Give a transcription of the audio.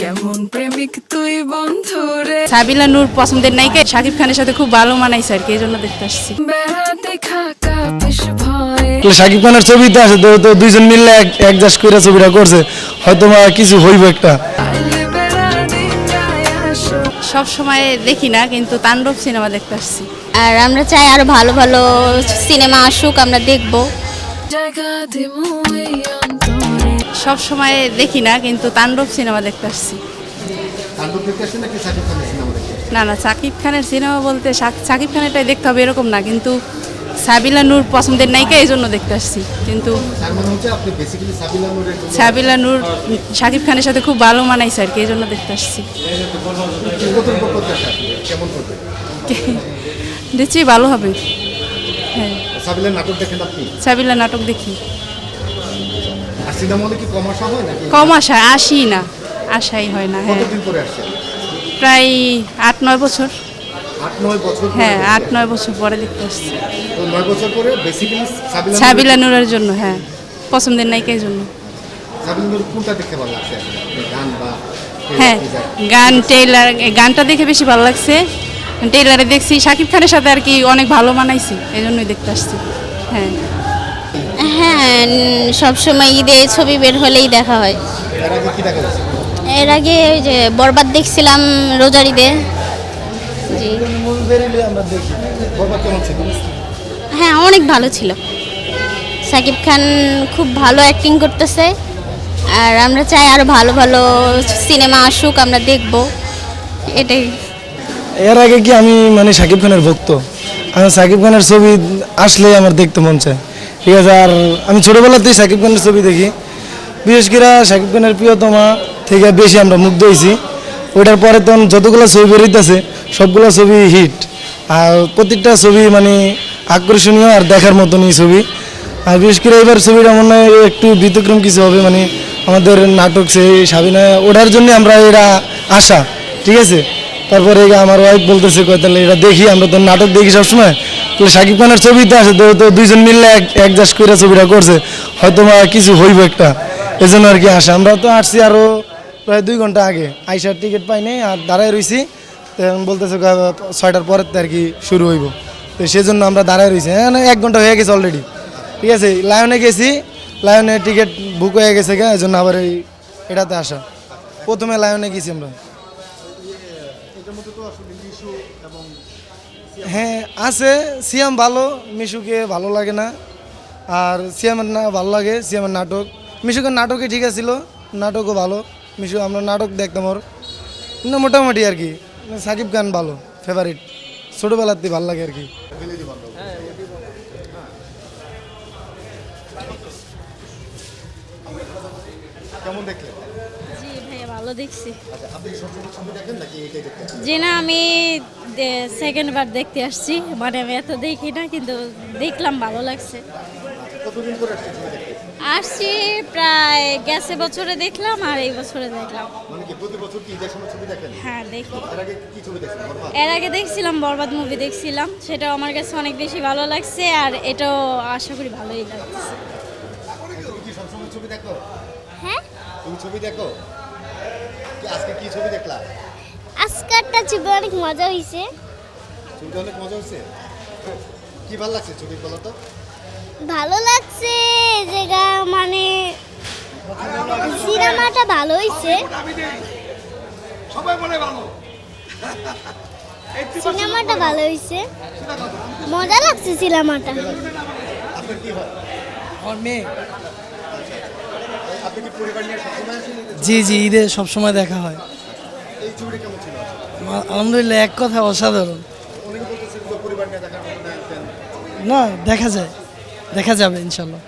কেমন প্রেমিক তুই বন্ধুরে। সাবিলা নূর পছন্দের নায়িকা, শাকিব খানের সাথে খুব ভালো মানাইছে আর কি, এই জন্য দেখতে আসছি। বেড়াতে খাকা বেশ ভয়। শাকিব খানের ছবিতে আছে তো দুইজন মিলে একজাস্ট করে ছবিটা করছে, হয়তো কিছু হইব একটা। আইলে বেড়াতে যায় আসো। সব সময় দেখি না, কিন্তু তাণ্ডব সিনেমা দেখতে আসছি। আর আমরা চাই আরো ভালো ভালো সিনেমা আসুক, আমরা দেখব। জায়গা দিমু এই অন্তরে। সব সময় দেখি না, কিন্তু তাণ্ডব সিনেমা দেখতে আসছি। না না, শাকিব খানের সিনেমা বলতে শাকিব খানেরটাই দেখতে হবে এরকম না, কিন্তু সাবিলা নূর পছন্দের নায়িকা, এই জন্য দেখতে আসছি। কিন্তু সাবিলা নূর শাকিব খানের সাথে খুব ভালো মানাইছে আর কি, এই জন্য দেখতে আসছি। দেখছি ভালো হবে। হ্যাঁ, সাবিলা নাটক দেখি। কম আশা আসি না, আশাই হয় না। হ্যাঁ, প্রায় 8-9 বছর। হ্যাঁ, 8-9 বছর পরে দেখতে আসছি। সাবিলা নূরের জন্য, হ্যাঁ, পছন্দের নায়িকার জন্য। হ্যাঁ, গানটা দেখে বেশি ভালো লাগছে। টেইলারে দেখছি শাকিব খানের সাথে আর কি অনেক ভালো মানাইছে, এই জন্যই দেখতে আসছি। হ্যাঁ হ্যাঁ, সবসময় ঈদে ছবি বের হলেই দেখা হয়। এর আগে ওই যে বরবাদ দেখছিলাম রোজার ঈদে। জি, হ্যাঁ, অনেক ভালো ছিল। সাকিব খান খুব ভালো অ্যাক্টিং করতেছে, আর আমরা চাই আরো ভালো ভালো সিনেমা আসুক, আমরা দেখব, এটাই। এর আগে কি আমি শাকিব খানের ভক্ত, আমি শাকিব খানের ছবি আসলে আমার দেখতে মন চায়, ঠিক আছে। আর আমি ছোটোবেলাতেই শাকিব খানের ছবি দেখি, বিশেষ করে শাকিব খানের প্রিয়তমা থেকে বেশি আমরা মুগ্ধ হয়েছি। ওইটার পরে তখন যতগুলো ছবি বেরোইতেছে সবগুলো ছবি হিট, আর প্রত্যেকটা ছবি আকর্ষণীয় আর দেখার মতনই ছবি। আর বিশেষ করে এবার ছবিটা মনে হয় একটু ব্যতিক্রম কিছু হবে, আমাদের নাটক সেই সাবিনা, ওটার জন্য আমরা এরা আশা, ঠিক আছে। তারপরে আমার ওয়াইফ বলতেছে তাহলে এটা দেখি, আমরা তো নাটক দেখি সবসময়, তাহলে শাকিব খানের ছবিতে আছে তো দুইজন মিলে একজাস্ট করে ছবিটা করছে, হয়তো কিছু হইব একটা, এই জন্য আর কি আসা। আমরা তো আসছি আরও প্রায় 2 ঘন্টা আগে, আইসার টিকিট পাই নাই আর দাঁড়ায় রয়েছি। তখন বলতেছে 6টার পরের আর কি শুরু হইব, তো সেই জন্য আমরা দাঁড়ায় রয়েছি। হ্যাঁ, 1 ঘন্টা হয়ে গেছে অলরেডি, ঠিক আছে। লায়নে গেছি, লায়নে টিকিট বুক হয়ে গেছে, এই জন্য আবার এটাতে আসা। প্রথমে লায়নে গেছি আমরা। হ্যাঁ আছে, সিয়াম ভালো, মিশুকে ভালো লাগে না। আর সিয়ামের না ভালো লাগে, সিয়ামের নাটক। মিশুকের নাটকই ঠিক আছিল, নাটকও ভালো। মিশু আমরা নাটক দেখতাম ওর, মোটামুটি আর কি। সাকিব খান ভালো, ফেভারিট, ছোটোবেলাতেই ভালো লাগে আর কি। জি ভাইয়া, ভালো দেখছি। জি না, আমি সেকেন্ড বার দেখতে আসছি, আমি এত দেখি না, কিন্তু দেখলাম, ভালো লাগছে। আসছি প্রায় গেছে বছরে দেখলাম, আর এই বছরে দেখলাম। হ্যাঁ, দেখি। এর আগে দেখছিলাম বরবাদ মুভি দেখছিলাম, সেটাও আমার কাছে অনেক বেশি ভালো লাগছে, আর এটাও আশা করি ভালোই লাগছে। হ্যাঁ, আজকেরটা ছবি অনেক মজা হয়েছে। কি ভালো লাগছে ছবি বলো তো? ভালো লাগছে জায়গা, সিনেমাটা ভালো হয়েছে, সিনেমাটা ভালো হয়েছে, মজা লাগছে সিনেমাটা। জি জি, ঈদে সবসময় দেখা হয়। আলহামদুলিল্লাহ, এক কথা অসাধারণ। না, দেখা যাবে ইনশাল্লাহ।